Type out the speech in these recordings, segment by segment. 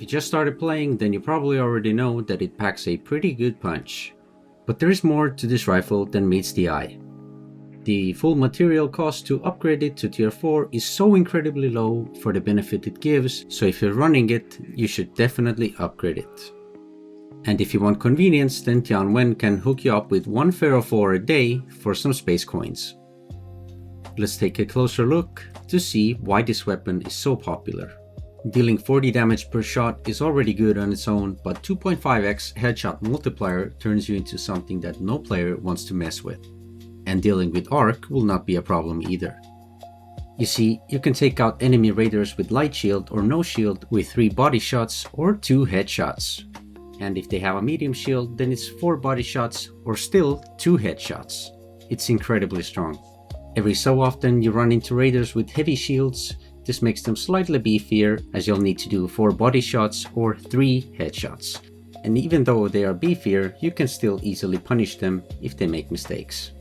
just started playing, then you probably already know that it packs a pretty good punch. But there is more to this rifle than meets the eye. The full material cost to upgrade it to tier 4 is so incredibly low for the benefit it gives, so if you're running it, you should definitely upgrade it. And if you want convenience, then Tian can hook you up with 1 Ferro 4 a day for some space coins. Let's take a closer look to see why this weapon is so popular. Dealing 40 damage per shot is already good on its own, but 2.5x headshot multiplier turns you into something that no player wants to mess with. And dealing with arc will not be a problem either. You see, you can take out enemy raiders with light shield or no shield with 3 body shots or 2 headshots. And if they have a medium shield, then it's 4 body shots or still 2 headshots. It's incredibly strong. Every so often you run into raiders with heavy shields. This makes them slightly beefier, as you'll need to do 4 body shots or 3 headshots. And even though they are beefier, you can still easily punish them if they make mistakes.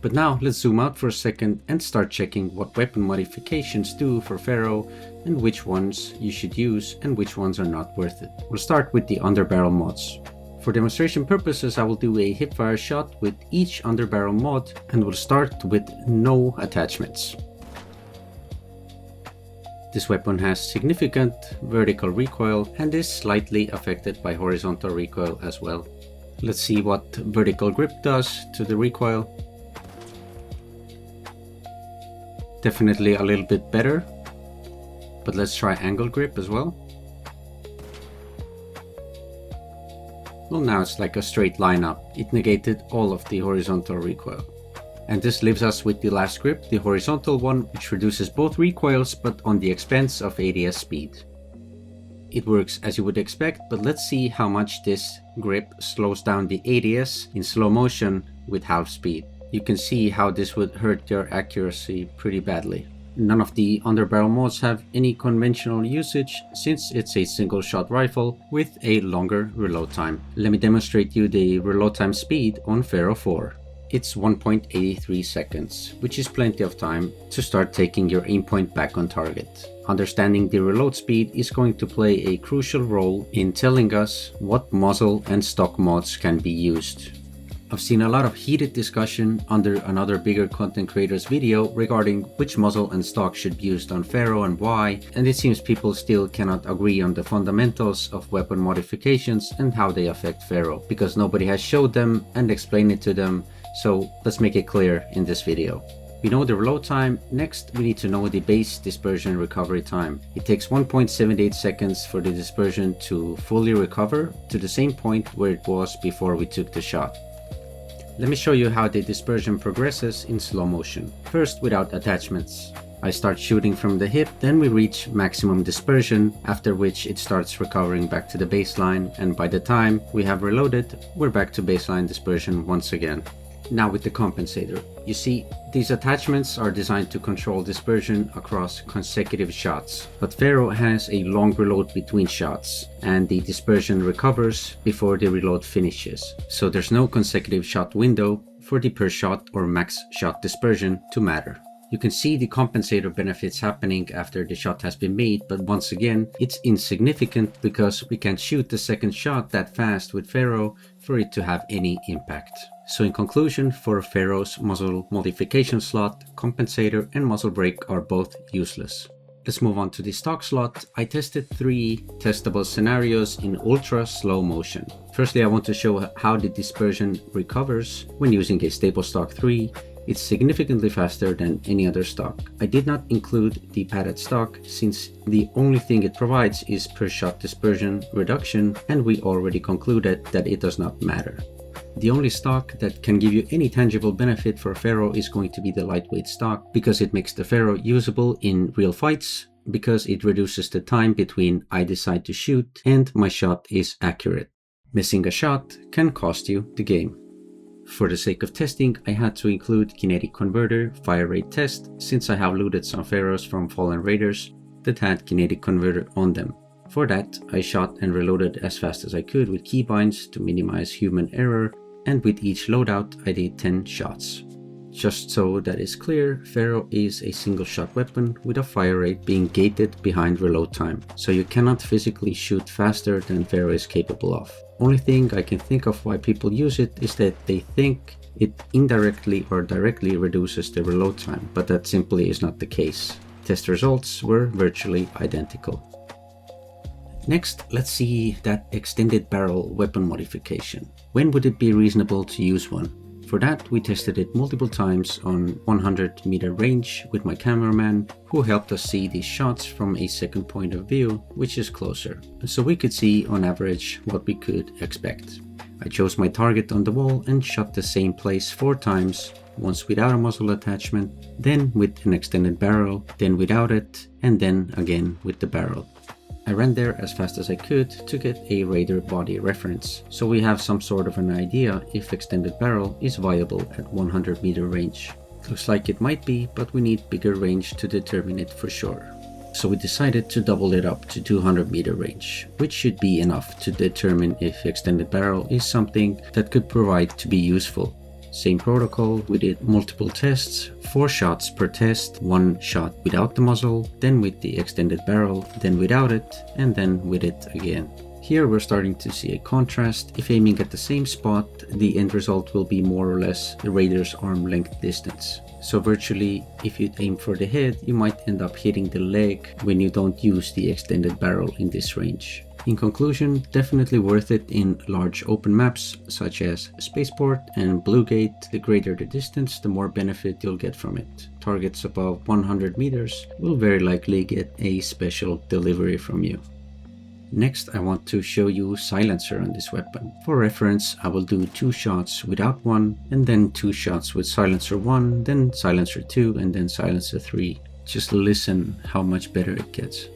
But now let's zoom out for a second and start checking what weapon modifications do for Ferro and which ones you should use and which ones are not worth it. We'll start with the Underbarrel mods. For demonstration purposes, I will do a hipfire shot with each Underbarrel mod and we'll start with no attachments. This weapon has significant vertical recoil and is slightly affected by horizontal recoil as well. Let's see what vertical grip does to the recoil. Definitely a little bit better, but let's try angle grip as well. Well, now it's like a straight line up. It negated all of the horizontal recoil. And this leaves us with the last grip, the horizontal one, which reduces both recoils but on the expense of ADS speed. It works as you would expect, but let's see how much this grip slows down the ADS in slow motion with half speed. You can see how this would hurt your accuracy pretty badly. None of the Underbarrel mods have any conventional usage since it's a single shot rifle with a longer reload time. Let me demonstrate you the reload time speed on Ferro 4. It's 1.83 seconds, which is plenty of time to start taking your aim point back on target. Understanding the reload speed is going to play a crucial role in telling us what muzzle and stock mods can be used. I've seen a lot of heated discussion under another bigger content creator's video regarding which muzzle and stock should be used on Ferro and why, and it seems people still cannot agree on the fundamentals of weapon modifications and how they affect Ferro, because nobody has showed them and explained it to them, so let's make it clear in this video. We know the reload time. Next, we need to know the base dispersion recovery time. It takes 1.78 seconds for the dispersion to fully recover to the same point where it was before we took the shot. Let me show you how the dispersion progresses in slow motion. First, without attachments. I start shooting from the hip, then we reach maximum dispersion, after which it starts recovering back to the baseline, and by the time we have reloaded, we're back to baseline dispersion once again. Now with the compensator. You see, these attachments are designed to control dispersion across consecutive shots, but Ferro has a long reload between shots, and the dispersion recovers before the reload finishes. So there's no consecutive shot window for the per shot or max shot dispersion to matter. You can see the compensator benefits happening after the shot has been made, but once again, it's insignificant because we can't shoot the second shot that fast with Ferro for it to have any impact. So in conclusion, for Ferro's muzzle modification slot, compensator and muzzle brake are both useless. Let's move on to the stock slot. I tested 3 testable scenarios in ultra slow motion. Firstly, I want to show how the dispersion recovers when using a stable stock 3. It's significantly faster than any other stock. I did not include the padded stock since the only thing it provides is per shot dispersion reduction, and we already concluded that it does not matter. The only stock that can give you any tangible benefit for Ferro is going to be the lightweight stock, because it makes the Ferro usable in real fights, because it reduces the time between I decide to shoot and my shot is accurate. Missing a shot can cost you the game. For the sake of testing, I had to include kinetic converter fire rate test since I have looted some Ferros from fallen raiders that had kinetic converter on them. For that, I shot and reloaded as fast as I could with keybinds to minimize human error, and with each loadout I did 10 shots. Just so that is clear, Ferro is a single shot weapon with a fire rate being gated behind reload time, so you cannot physically shoot faster than Ferro is capable of. Only thing I can think of why people use it is that they think it indirectly or directly reduces the reload time, but that simply is not the case. Test results were virtually identical. Next, let's see that extended barrel weapon modification. When would it be reasonable to use one? For that, we tested it multiple times on 100 meter range with my cameraman, who helped us see these shots from a second point of view, which is closer, so we could see on average what we could expect. I chose my target on the wall and shot the same place 4 times, once without a muzzle attachment, then with an extended barrel, then without it, and then again with the barrel. I ran there as fast as I could to get a Raider body reference, so we have some sort of an idea if extended barrel is viable at 100 meter range. Looks like it might be, but we need bigger range to determine it for sure. So we decided to double it up to 200 meter range, which should be enough to determine if extended barrel is something that could provide to be useful. Same protocol, we did multiple tests, 4 shots per test, 1 shot without the muzzle, then with the extended barrel, then without it, and then with it again. Here we're starting to see a contrast. If aiming at the same spot, the end result will be more or less the Raider's arm length distance. So virtually, if you aim for the head, you might end up hitting the leg when you don't use the extended barrel in this range. In conclusion, definitely worth it in large open maps such as Spaceport and Blue Gate. The greater the distance, the more benefit you'll get from it. Targets above 100 meters will very likely get a special delivery from you. Next, I want to show you silencer on this weapon. For reference, I will do 2 shots without one, and then 2 shots with silencer 1, then silencer 2, and then silencer 3. Just listen how much better it gets.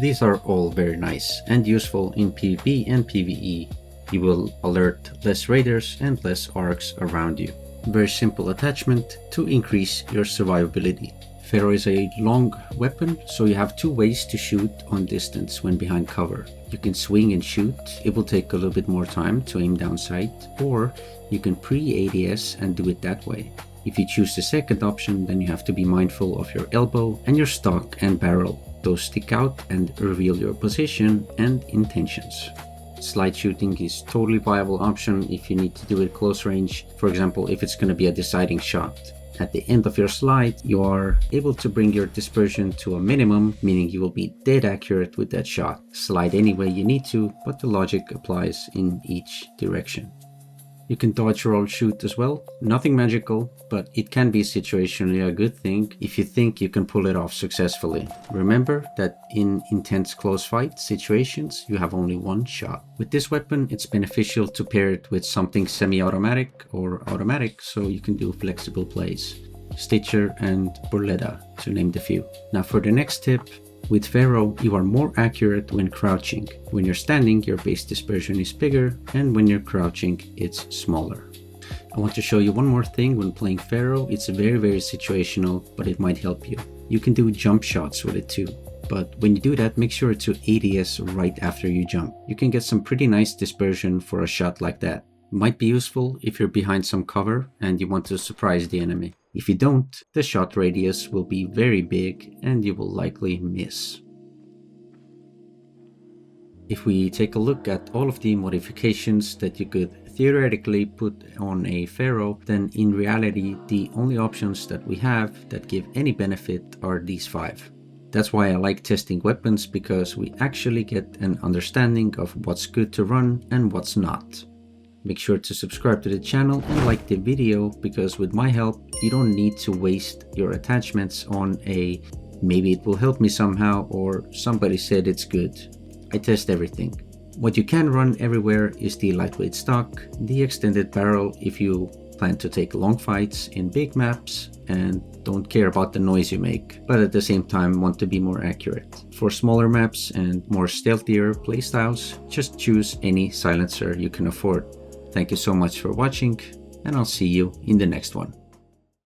These are all very nice and useful in PvP and PvE. You will alert less raiders and less arcs around you. Very simple attachment to increase your survivability. Ferro is a long weapon, so you have 2 ways to shoot on distance when behind cover. You can swing and shoot, it will take a little bit more time to aim down sight, or you can pre-ADS and do it that way. If you choose the second option, then you have to be mindful of your elbow and your stock and barrel. Those stick out and reveal your position and intentions. Slide shooting is totally viable option if you need to do it close range, for example if it's going to be a deciding shot. At the end of your slide, you are able to bring your dispersion to a minimum, meaning you will be dead accurate with that shot. Slide any way you need to, but the logic applies in each direction. You can dodge roll shoot as well. Nothing magical, but it can be situationally a good thing if you think you can pull it off successfully. Remember that in intense close fight situations, you have only 1 shot. With this weapon, it's beneficial to pair it with something semi-automatic or automatic so you can do flexible plays. Stitcher and Burletta, to name the few. Now for the next tip, with Ferro, you are more accurate when crouching. When you're standing, your base dispersion is bigger, and when you're crouching, it's smaller. I want to show you one more thing when playing Ferro. It's very situational, but it might help you. You can do jump shots with it too, but when you do that, make sure to ADS right after you jump. You can get some pretty nice dispersion for a shot like that. Might be useful if you're behind some cover and you want to surprise the enemy. If you don't, the shot radius will be very big and you will likely miss. If we take a look at all of the modifications that you could theoretically put on a Ferro, then in reality the only options that we have that give any benefit are these 5. That's why I like testing weapons, because we actually get an understanding of what's good to run and what's not. Make sure to subscribe to the channel and like the video, because with my help you don't need to waste your attachments on a maybe it will help me somehow or somebody said it's good. I test everything. What you can run everywhere is the lightweight stock, the extended barrel if you plan to take long fights in big maps and don't care about the noise you make, but at the same time want to be more accurate. For smaller maps and more stealthier playstyles, just choose any silencer you can afford. Thank you so much for watching, and I'll see you in the next one.